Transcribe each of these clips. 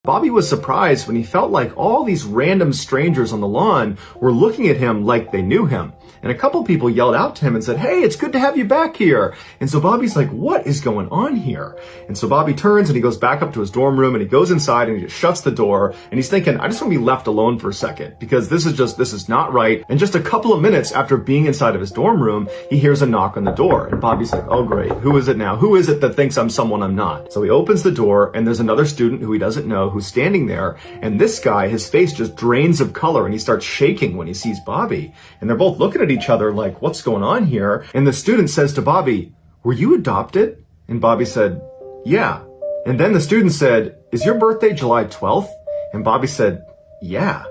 Bobby was surprised when he felt like all these random strangers on the lawn were looking at him like they knew him. And a couple people yelled out to him and said, "Hey, it's good to have you back here." And so Bobby's like, what is going on here? And so Bobby turns and he goes back up to his dorm room and he goes inside and he just shuts the door. And he's thinking, I just want to be left alone for a second because this is not right. And just a couple of minutes after being inside of his dorm room, he hears a knock on the door. And Bobby's like, oh great, who is it now? Who is it that thinks I'm someone I'm not? So he opens the door and there's another student who he doesn't know who's standing there. And this guy, his face just drains of color and he starts shaking when he sees Bobby. And they're both looking at each other like, what's going on here? And the student says to Bobby, "Were you adopted?" And Bobby said, "Yeah." And then the student said, "Is your birthday July 12th? And Bobby said, "Yeah."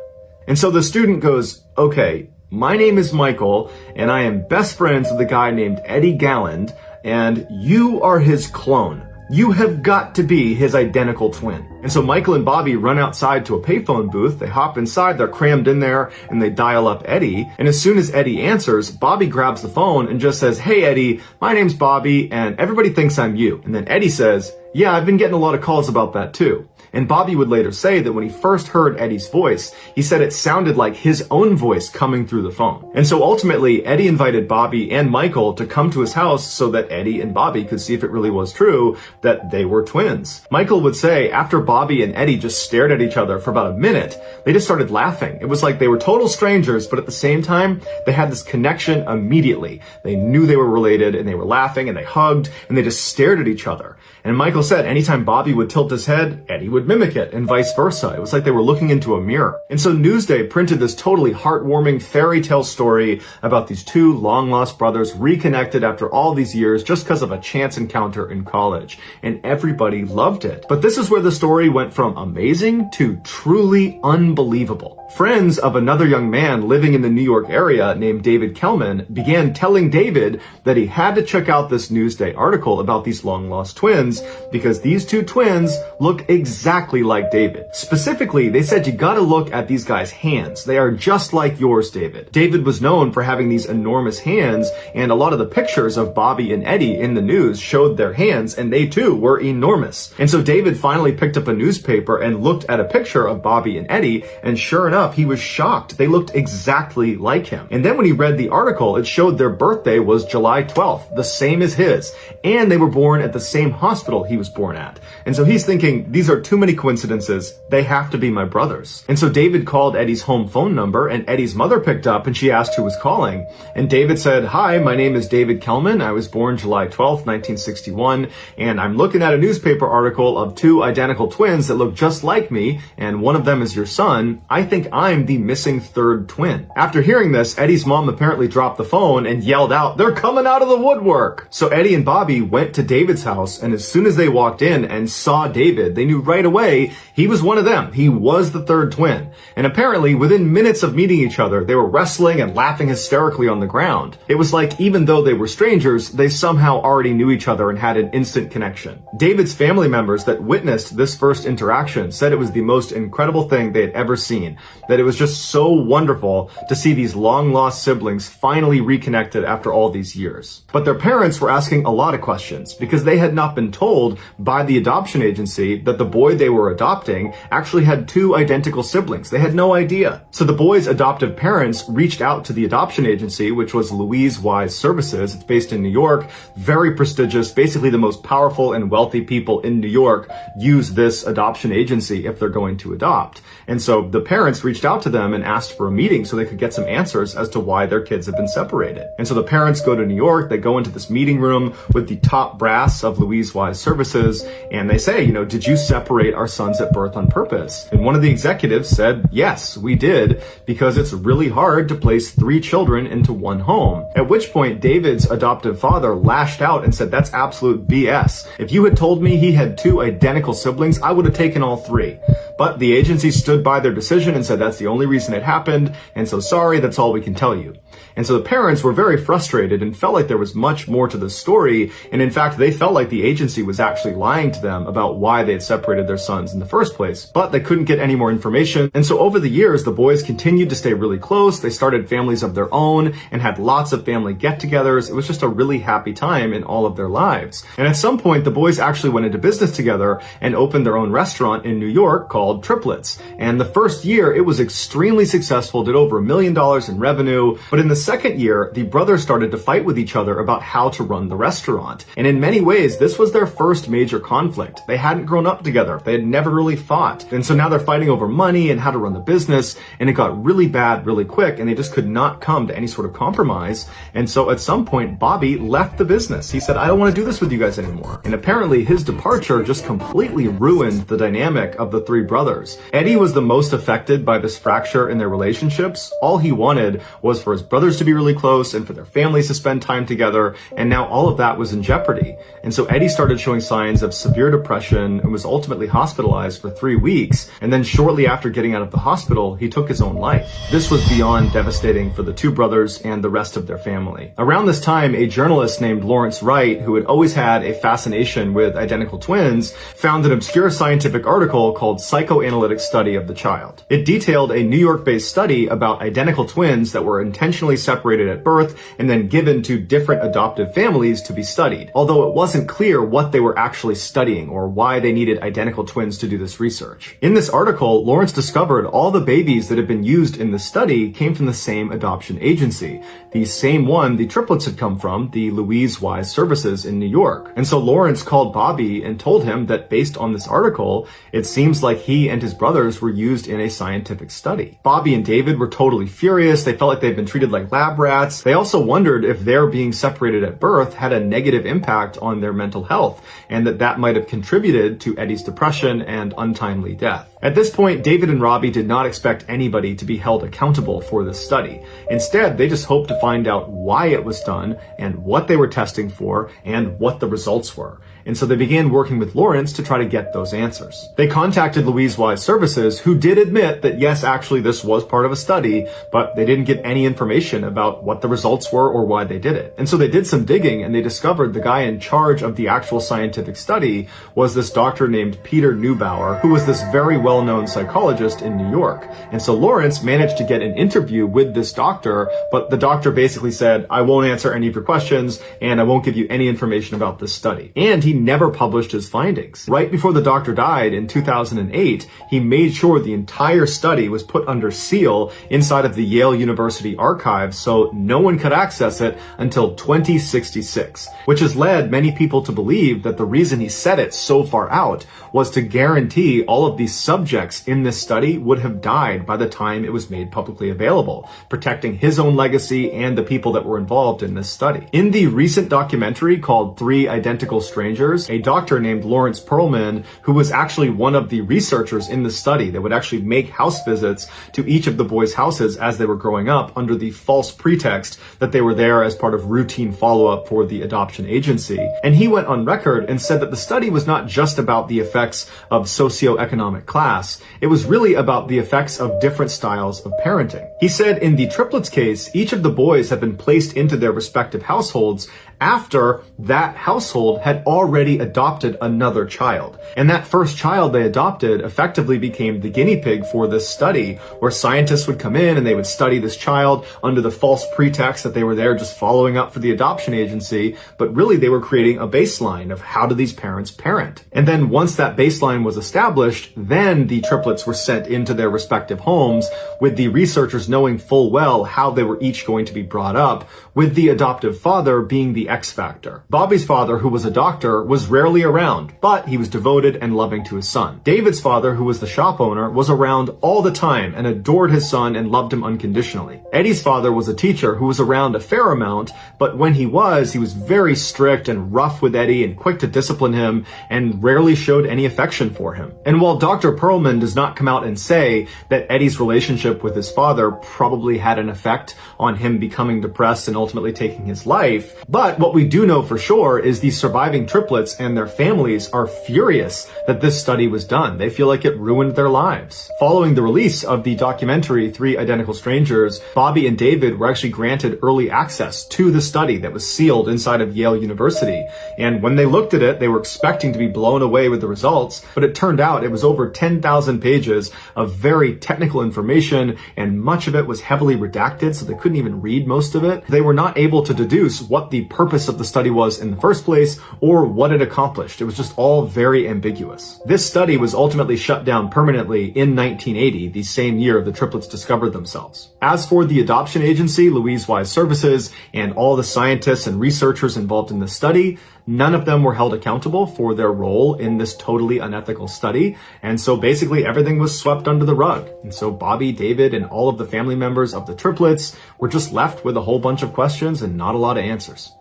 And so the student goes, "Okay, my name is Michael and I am best friends with a guy named Eddie Galland and you are his clone. You have got to be his identical twin." And so Michael and Bobby run outside to a payphone booth. They hop inside, they're crammed in there, and they dial up Eddie. And as soon as Eddie answers, Bobby grabs the phone and just says, "Hey Eddie, my name's Bobby, and everybody thinks I'm you." And then Eddie says, "Yeah, I've been getting a lot of calls about that too." And Bobby would later say that when he first heard Eddie's voice, he said it sounded like his own voice coming through the phone. And so ultimately, Eddie invited Bobby and Michael to come to his house so that Eddie and Bobby could see if it really was true that they were twins. Michael would say after Bobby and Eddie just stared at each other for about a minute, they just started laughing. It was like they were total strangers, but at the same time, they had this connection immediately. They knew they were related and they were laughing and they hugged and they just stared at each other. And Michael said anytime Bobby would tilt his head, Eddie would mimic it and vice versa. It was like they were looking into a mirror. And so Newsday printed this totally heartwarming fairy tale story about these two long-lost brothers reconnected after all these years just because of a chance encounter in college. And everybody loved it. But this is where the story went from amazing to truly unbelievable. Friends of another young man living in the New York area named David Kelman began telling David that he had to check out this Newsday article about these long-lost twins because these two twins look exactly like David. Specifically, they said you gotta look at these guys' hands. They are just like yours, David. David was known for having these enormous hands, and a lot of the pictures of Bobby and Eddie in the news showed their hands, and they too were enormous. And so David finally picked up a newspaper and looked at a picture of Bobby and Eddie, and sure enough, he was shocked. They looked exactly like him. And then when he read the article, it showed their birthday was July 12th, the same as his, and they were born at the same hospital he was born at. And so he's thinking, these are too many coincidences. They have to be my brothers. And so David called Eddie's home phone number, and Eddie's mother picked up and she asked who was calling. And David said, "Hi, my name is David Kelman. I was born July 12th, 1961, and I'm looking at a newspaper article of two identical twins that look just like me, and one of them is your son. I think I'm the missing third twin." After hearing this, Eddie's mom apparently dropped the phone and yelled out, "They're coming out of the woodwork!" So Eddie and Bobby went to David's house, and as soon as they walked in and saw David, they knew right away he was one of them. He was the third twin. And apparently, within minutes of meeting each other, they were wrestling and laughing hysterically on the ground. It was like even though they were strangers, they somehow already knew each other and had an instant connection. David's family members that witnessed this first interaction said it was the most incredible thing they had ever seen, that it was just so wonderful to see these long-lost siblings finally reconnected after all these years. But their parents were asking a lot of questions because they had not been told by the adoption agency that the boy they were adopting actually had two identical siblings. They had no idea. So the boy's adoptive parents reached out to the adoption agency, which was Louise Wise Services. It's based in New York, very prestigious. Basically the most powerful and wealthy people in New York use this adoption agency if they're going to adopt. And so the parents reached out to them and asked for a meeting so they could get some answers as to why their kids have been separated. And so the parents go to New York, they go into this meeting room with the top brass of Louise Wise Services, and they say, did you separate our sons at birth on purpose? And one of the executives said, yes, we did, because it's really hard to place 3 children into one home. At which point David's adoptive father lashed out and said, that's absolute BS. If you had told me he had 2 identical siblings, I would have taken all 3. But the agency stood by their decision and said that's the only reason it happened, and so sorry, that's all we can tell you. And so the parents were very frustrated and felt like there was much more to the story. And in fact, they felt like the agency was actually lying to them about why they had separated their sons in the first place. But they couldn't get any more information. And so over the years, the boys continued to stay really close. They started families of their own and had lots of family get-togethers. It was just a really happy time in all of their lives. And at some point, the boys actually went into business together and opened their own restaurant in New York called Triplets. And the first year, it was extremely successful, did over $1 million in revenue. But in the second year, the brothers started to fight with each other about how to run the restaurant. And in many ways, this was their first major conflict. They hadn't grown up together. They had never really fought. And so now they're fighting over money and how to run the business. And it got really bad really quick, and they just could not come to any sort of compromise. And so at some point, Bobby left the business. He said, I don't want to do this with you guys anymore. And apparently his departure just completely ruined the dynamic of the three brothers. Eddie was the most affected by this fracture in their relationships. All he wanted was for his brothers to be really close and for their families to spend time together. And now all of that was in jeopardy. And so Eddie started showing signs of severe depression and was ultimately hospitalized for 3 weeks. And then shortly after getting out of the hospital, he took his own life. This was beyond devastating for the two brothers and the rest of their family. Around this time, a journalist named Lawrence Wright, who had always had a fascination with identical twins, found an obscure scientific article called Psychoanalytic Study of the Child. It detailed a New York-based study about identical twins that were intentionally separated at birth and then given to different adoptive families to be studied, although it wasn't clear what they were actually studying or why they needed identical twins to do this research. In this article, Lawrence discovered all the babies that had been used in the study came from the same adoption agency, the same one the triplets had come from, the Louise Wise Services in New York. And so Lawrence called Bobby and told him that based on this article, it seems like he and his brothers were used in a scientific study. Bobby and David were totally furious. They felt like they'd been treated like lab rats. They also wondered if their being separated at birth had a negative impact on their mental health, and that might have contributed to Eddie's depression and untimely death. At this point, David and Robbie did not expect anybody to be held accountable for this study. Instead, they just hoped to find out why it was done and what they were testing for and what the results were. And so they began working with Lawrence to try to get those answers. They contacted Louise Wise Services, who did admit that yes, actually this was part of a study, but they didn't give any information about what the results were or why they did it. And so they did some digging and they discovered the guy in charge of the actual scientific study was this doctor named Peter Neubauer, who was this very well-known psychologist in New York. And so Lawrence managed to get an interview with this doctor, but the doctor basically said, I won't answer any of your questions and I won't give you any information about this study. And he never published his findings. Right before the doctor died in 2008, he made sure the entire study was put under seal inside of the Yale University archives so no one could access it until 2066, which has led many people to believe that the reason he set it so far out was to guarantee all of these subjects in this study would have died by the time it was made publicly available, protecting his own legacy and the people that were involved in this study. In the recent documentary called 3 Identical Strangers, a doctor named Lawrence Perlman, who was actually one of the researchers in the study that would actually make house visits to each of the boys' houses as they were growing up under the false pretext that they were there as part of routine follow-up for the adoption agency. And he went on record and said that the study was not just about the effects of socioeconomic class, it was really about the effects of different styles of parenting. He said in the triplets case, each of the boys had been placed into their respective households after that household had already adopted another child. And that first child they adopted effectively became the guinea pig for this study, where scientists would come in and they would study this child under the false pretext that they were there just following up for the adoption agency, but really they were creating a baseline of how do these parents parent. And then once that baseline was established, then the triplets were sent into their respective homes with the researchers knowing full well how they were each going to be brought up, with the adoptive father being the X factor. Bobby's father, who was a doctor, was rarely around, but he was devoted and loving to his son. David's father, who was the shop owner, was around all the time and adored his son and loved him unconditionally. Eddie's father was a teacher who was around a fair amount, but when he was very strict and rough with Eddie and quick to discipline him and rarely showed any affection for him. And while Dr. Perlman does not come out and say that Eddie's relationship with his father probably had an effect on him becoming depressed and ultimately taking his life, but what we do know for sure is these surviving triplets and their families are furious that this study was done. They feel like it ruined their lives. Following the release of the documentary, Three Identical Strangers, Bobby and David were actually granted early access to the study that was sealed inside of Yale University. And when they looked at it, they were expecting to be blown away with the results, but it turned out it was over 10,000 pages of very technical information, and much of it was heavily redacted, so they couldn't even read most of it. They were not able to deduce what the purpose of the study was in the first place or what it accomplished. It was just all very ambiguous. This study was ultimately shut down permanently in 1980, the same year the triplets discovered themselves. As for the adoption agency, Louise Wise Services, and all the scientists and researchers involved in the study, none of them were held accountable for their role in this totally unethical study. And so basically everything was swept under the rug. And so Bobby, David, and all of the family members of the triplets were just left with a whole bunch of questions and not a lot of answers.